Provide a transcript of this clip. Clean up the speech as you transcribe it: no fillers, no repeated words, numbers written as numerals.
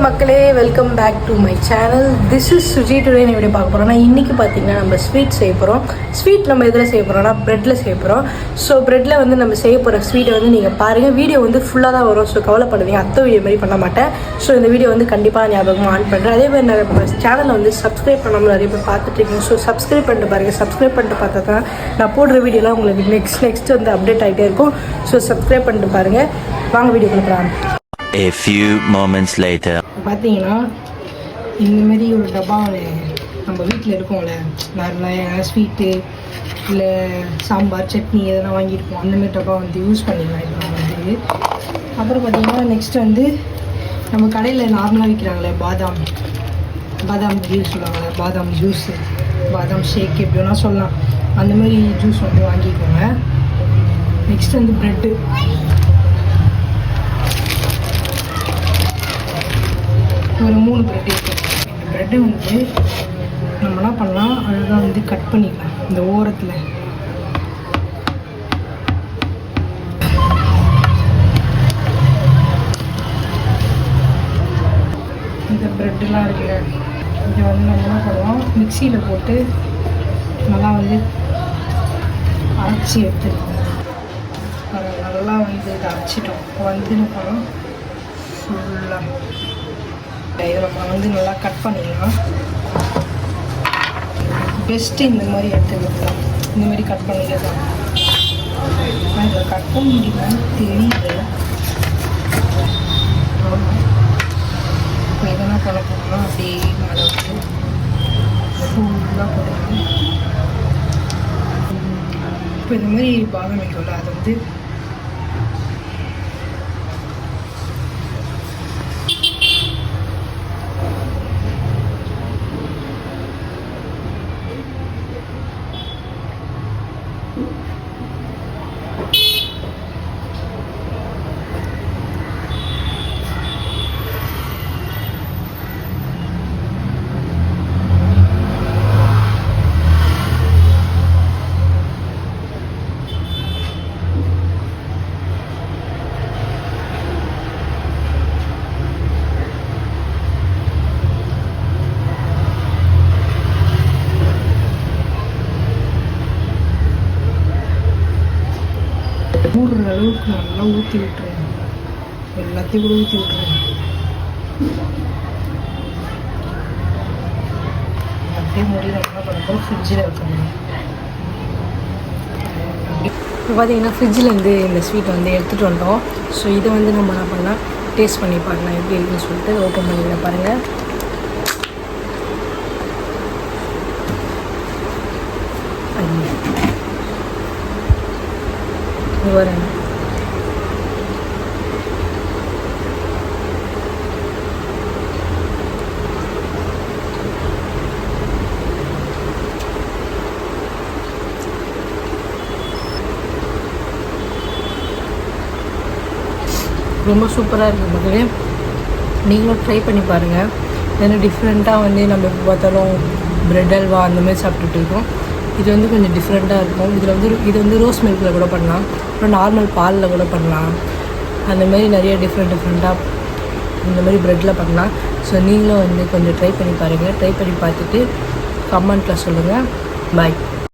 மக்களே, welcome back to my channel. This is Suji. Today நான் எப்படி பார்க்க போகிறோம்னா, இன்றைக்கி பார்த்தீங்கன்னா நம்ம ஸ்வீட் செய்ய போகிறோம். ஸ்வீட் நம்ம எதில் செய்ய போகிறோம்னா ப்ரெட்டில் செய்ய போகிறோம். ஸோ ப்ரெட்டில் வந்து நம்ம செய்ய போகிற ஸ்வீட்டை வந்து நீங்கள் பாருங்கள். வீடியோ வந்து ஃபுல்லாக தான் வரும். ஸோ கவலைப்படுவீங்க, அத்தை வீடியோ மாதிரி பண்ண மாட்டேன். ஸோ இந்த வீடியோ வந்து கண்டிப்பாக ஞாபகமாக ஆன் பண்ணுறேன். அதே மாதிரி நான் சேனலை வந்து சப்ஸ்கிரைப் பண்ணாமல் நிறைய பேர் பார்த்துட்ருக்கீங்க. ஸோ சப்ஸ்கிரைப் பண்ணிட்டு பாருங்கள். சப்ஸ்கிரைப் பண்ணிட்டு பார்த்தா தான் நான் போடுற வீடியோலாம் உங்களுக்கு நெக்ஸ்ட் வந்து அப்டேட் ஆகிட்டே இருக்கும். ஸோ சப்ஸ்கிரைப் பண்ணிட்டு பாருங்கள். வாங்க வீடியோக்குள்ள போகலாம். A few moments later. பார்த்தீங்கன்னா இந்தமாரி ஒரு டப்பா நம்ம வீட்டில் இருக்கோம்ல, நார்மலாக ஸ்வீட்டு இல்லை சாம்பார் சட்னி எதனா வாங்கியிருப்போம். அந்தமாரி டப்பா வந்து யூஸ் பண்ணிக்கலாம். இப்போ நம்ம வந்து அப்புறம் பார்த்திங்கன்னா நெக்ஸ்ட் வந்து நம்ம கடையில் நார்மலாக விற்கிறாங்களே பாதாம் ஜூஸ் சொல்லுவாங்கள்ல, பாதாம் ஜூஸு, பாதாம் ஷேக் எப்படி வேணால் சொல்லலாம். அந்தமாரி ஜூஸ் வந்து வாங்கிக்கோங்க. நெக்ஸ்ட் வந்து ப்ரெட்டு, ஒரு 3 ப்ரெட் இருக்குது. இந்த ப்ரெட்டை வந்து நம்ம என்ன பண்ணலாம், அழகாக வந்து கட் பண்ணிக்கலாம். இந்த ஓரத்தில் இந்த ப்ரெட்டெலாம் இருக்குல்ல, இதை வந்து நம்ம என்ன பண்ணுவோம், மிக்சியில் போட்டு நல்லா வந்து அரைச்சி எடுத்துருக்கோம். நல்லா வந்து இதை அரைச்சிட்டோம். வந்து என்ன பண்ணோம், ஃபுல்லாக இதை நம்ம வந்து நல்லா கட் பண்ணிடலாம். பெஸ்ட்டு இந்த மாதிரி எடுத்துக்கலாம். இந்த மாதிரி கட் பண்ணிக்கலாம். இதை கட் பண்ண முடியுமான்னு தெரியல. இப்போ இதெல்லாம் பண்ண போனோம்னா அப்படியே மேலே வந்து ஃபுல்லாக போட்டுக்கலாம். இப்போ இந்த மாதிரி பாதாம் வைக்கல, அதை வந்து மூடுற அளவுக்கு நல்லா ஊற்றி விட்டுருங்க. எல்லாத்தையும் கூட ஊற்றி விட்டுருங்க. அப்படியே மூடி நம்ம பண்ணுறோம், ஃப்ரிட்ஜில் வைக்கணும். இப்போ பார்த்தீங்கன்னா ஃப்ரிட்ஜிலேருந்து இந்த ஸ்வீட்டை வந்து எடுத்துகிட்டு வந்தோம். ஸோ இதை வந்து நம்ம என்ன பண்ணலாம், டேஸ்ட் பண்ணி பார்க்கலாம் எப்படி இருக்குன்னு சொல்லிட்டு ஓப்பன் பண்ணிக்கலாம். பாருங்கள், வரேன். ரொம்ப சூப்பராக இருக்குது மக்களே. நீங்களும் ட்ரை பண்ணி பாருங்கள். ஏன்னா டிஃப்ரெண்ட்டாக வந்து நம்ம எப்போ பார்த்தாலும் ப்ரெட் அல்வா அந்தமாதிரி சாப்பிட்டுட்டு இருக்கோம். இது வந்து கொஞ்சம் டிஃப்ரெண்ட்டாக இருக்கும். இது வந்து ரோஸ் மில்கில் கூட பண்ணலாம், அப்புறம் நார்மல் பாலில் கூட பண்ணலாம். அந்தமாரி நிறைய டிஃப்ரெண்ட்டாக இந்த மாதிரி ப்ரெட்டில் பண்ணலாம். ஸோ நீங்களும் வந்து கொஞ்சம் ட்ரை பண்ணி பாருங்கள். ட்ரை பண்ணி பார்த்துட்டு கமெண்ட்டில் சொல்லுங்கள். பாய்.